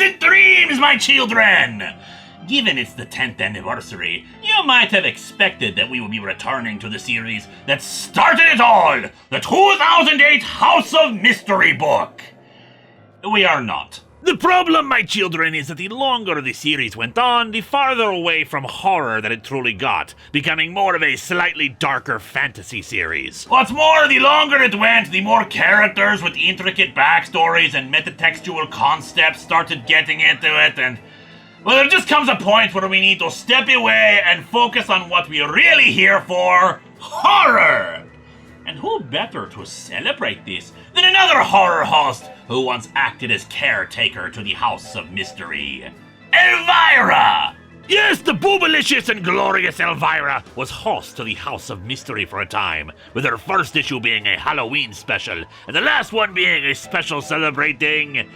Sweet dreams, my children! Given it's the 10th anniversary, you might have expected that we would be returning to the series that started it all, the 2008 House of Mystery book. We are not. The problem, my children, is that the longer the series went on, the farther away from horror that it truly got, becoming more of a slightly darker fantasy series. What's more, the longer it went, the more characters with intricate backstories and metatextual concepts started getting into it, and well, there just comes a point where we need to step away and focus on what we're really here for, horror! And who better to celebrate this than another horror host who once acted as caretaker to the House of Mystery, Elvira! Yes, the boobalicious and glorious Elvira was host to the House of Mystery for a time, with her first issue being a Halloween special, and the last one being a special celebrating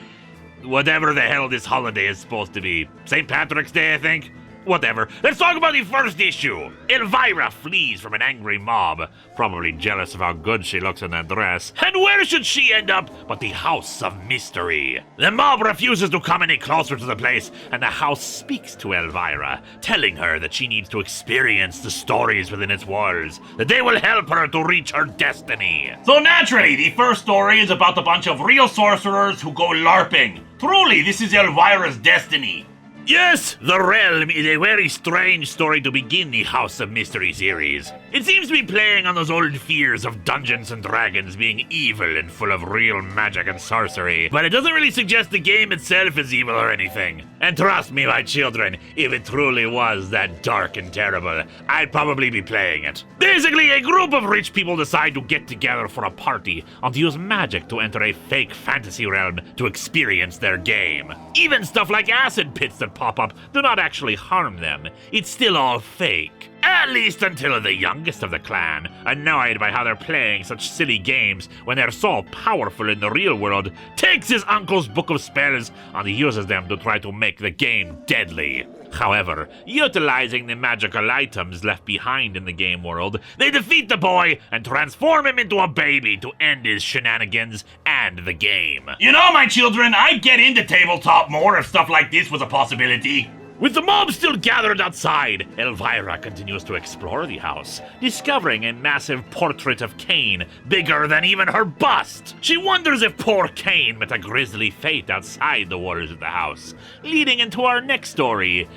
whatever the hell this holiday is supposed to be. St. Patrick's Day, I think? Whatever. Let's talk about the first issue. Elvira flees from an angry mob, probably jealous of how good she looks in that dress. And where should she end up but the House of Mystery? The mob refuses to come any closer to the place, and the house speaks to Elvira, telling her that she needs to experience the stories within its walls, that they will help her to reach her destiny. So naturally, the first story is about a bunch of real sorcerers who go LARPing. Truly, this is Elvira's destiny. Yes, The Realm is a very strange story to begin the House of Mystery series. It seems to be playing on those old fears of Dungeons and Dragons being evil and full of real magic and sorcery, but it doesn't really suggest the game itself is evil or anything. And trust me, my children, if it truly was that dark and terrible, I'd probably be playing it. Basically, a group of rich people decide to get together for a party and to use magic to enter a fake fantasy realm to experience their game. Even stuff like acid pits that pop up do not actually harm them. It's still all fake. At least until the youngest of the clan, annoyed by how they're playing such silly games when they're so powerful in the real world, takes his uncle's book of spells and uses them to try to make the game deadly. However, utilizing the magical items left behind in the game world, they defeat the boy and transform him into a baby to end his shenanigans and the game. You know, my children, I'd get into tabletop more if stuff like this was a possibility. With the mob still gathered outside, Elvira continues to explore the house, discovering a massive portrait of Cain, bigger than even her bust. She wonders if poor Cain met a grisly fate outside the walls of the house, leading into our next story,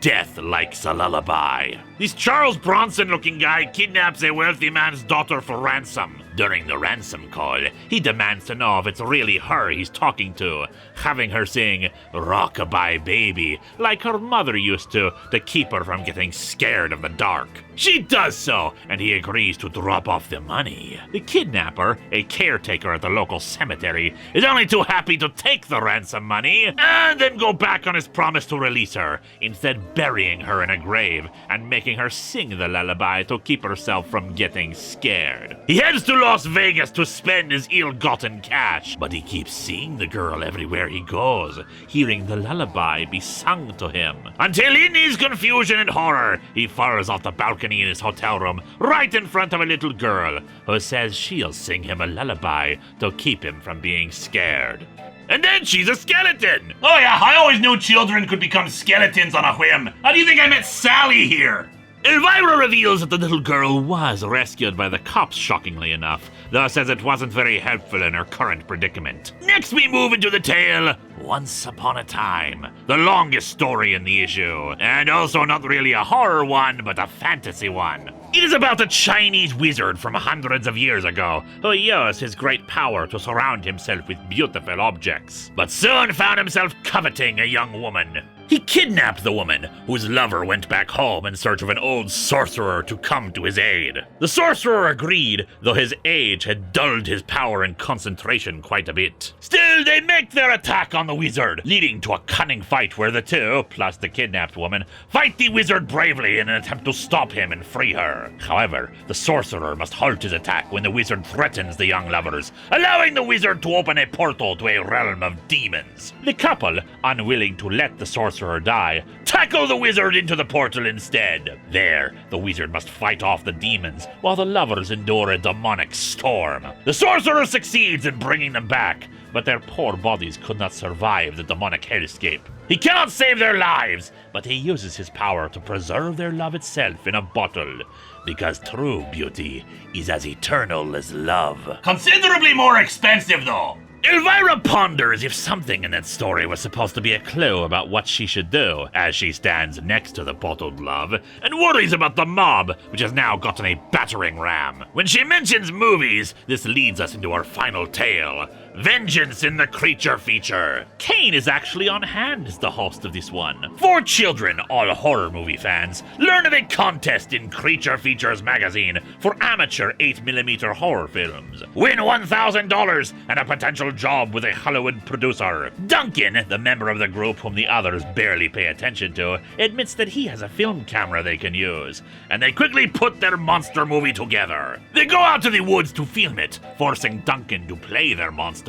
Death Likes a Lullaby. This Charles Bronson-looking guy kidnaps a wealthy man's daughter for ransom. During the ransom call, he demands to know if it's really her he's talking to, having her sing "Rockabye Baby" like her mother used to keep her from getting scared of the dark. She does so, and he agrees to drop off the money. The kidnapper, a caretaker at the local cemetery, is only too happy to take the ransom money and then go back on his promise to release her, instead burying her in a grave and making her sing the lullaby to keep herself from getting scared. He heads to Las Vegas to spend his ill-gotten cash, but he keeps seeing the girl everywhere he goes, hearing the lullaby be sung to him. Until in his confusion and horror, he falls off the balcony in his hotel room, right in front of a little girl, who says she'll sing him a lullaby to keep him from being scared. And then she's a skeleton! Oh yeah, I always knew children could become skeletons on a whim. How do you think I met Sally here? Elvira reveals that the little girl was rescued by the cops, shockingly enough, though says it wasn't very helpful in her current predicament. Next we move into the tale, Once Upon a Time, the longest story in the issue, and also not really a horror one, but a fantasy one. It is about a Chinese wizard from hundreds of years ago who used his great power to surround himself with beautiful objects, but soon found himself coveting a young woman. He kidnapped the woman, whose lover went back home in search of an old sorcerer to come to his aid. The sorcerer agreed, though his age had dulled his power and concentration quite a bit. Still, they make their attack on the wizard, leading to a cunning fight where the two, plus the kidnapped woman, fight the wizard bravely in an attempt to stop him and free her. However, the sorcerer must halt his attack when the wizard threatens the young lovers, allowing the wizard to open a portal to a realm of demons. The couple, unwilling to let the sorcerer die, tackle the wizard into the portal instead. There, the wizard must fight off the demons while the lovers endure a demonic storm. The sorcerer succeeds in bringing them back, but their poor bodies could not survive the demonic hellscape. He cannot save their lives, but he uses his power to preserve their love itself in a bottle, because true beauty is as eternal as love. Considerably more expensive, though. Elvira ponders if something in that story was supposed to be a clue about what she should do as she stands next to the bottled love and worries about the mob, which has now gotten a battering ram. When she mentions movies, this leads us into our final tale, Vengeance in the Creature feature. Kane is actually on hand as the host of this one. 4 children, all horror movie fans, learn of a contest in Creature Features magazine for amateur 8mm horror films. Win $1,000 and a potential job with a Hollywood producer. Duncan, the member of the group whom the others barely pay attention to, admits that he has a film camera they can use, and they quickly put their monster movie together. They go out to the woods to film it, forcing Duncan to play their monster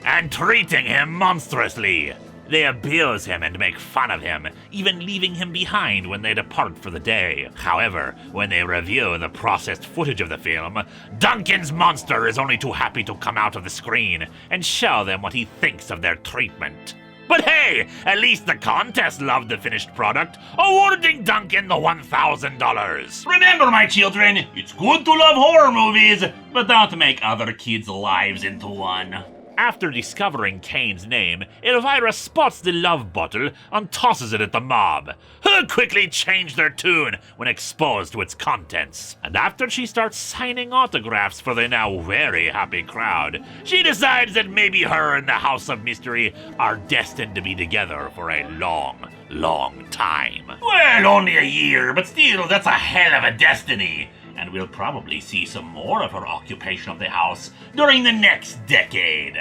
and treating him monstrously. They abuse him and make fun of him, even leaving him behind when they depart for the day. However, when they review the processed footage of the film, Duncan's monster is only too happy to come out of the screen and show them what he thinks of their treatment. But hey, at least the contest loved the finished product, awarding Duncan the $1,000. Remember, my children, it's good to love horror movies, but don't make other kids' lives into one. After discovering Kane's name, Elvira spots the love bottle and tosses it at the mob, who quickly change their tune when exposed to its contents. And after she starts signing autographs for the now very happy crowd, she decides that maybe her and the House of Mystery are destined to be together for a long, long time. Well, only a year, but still, that's a hell of a destiny. And we'll probably see some more of her occupation of the house during the next decade.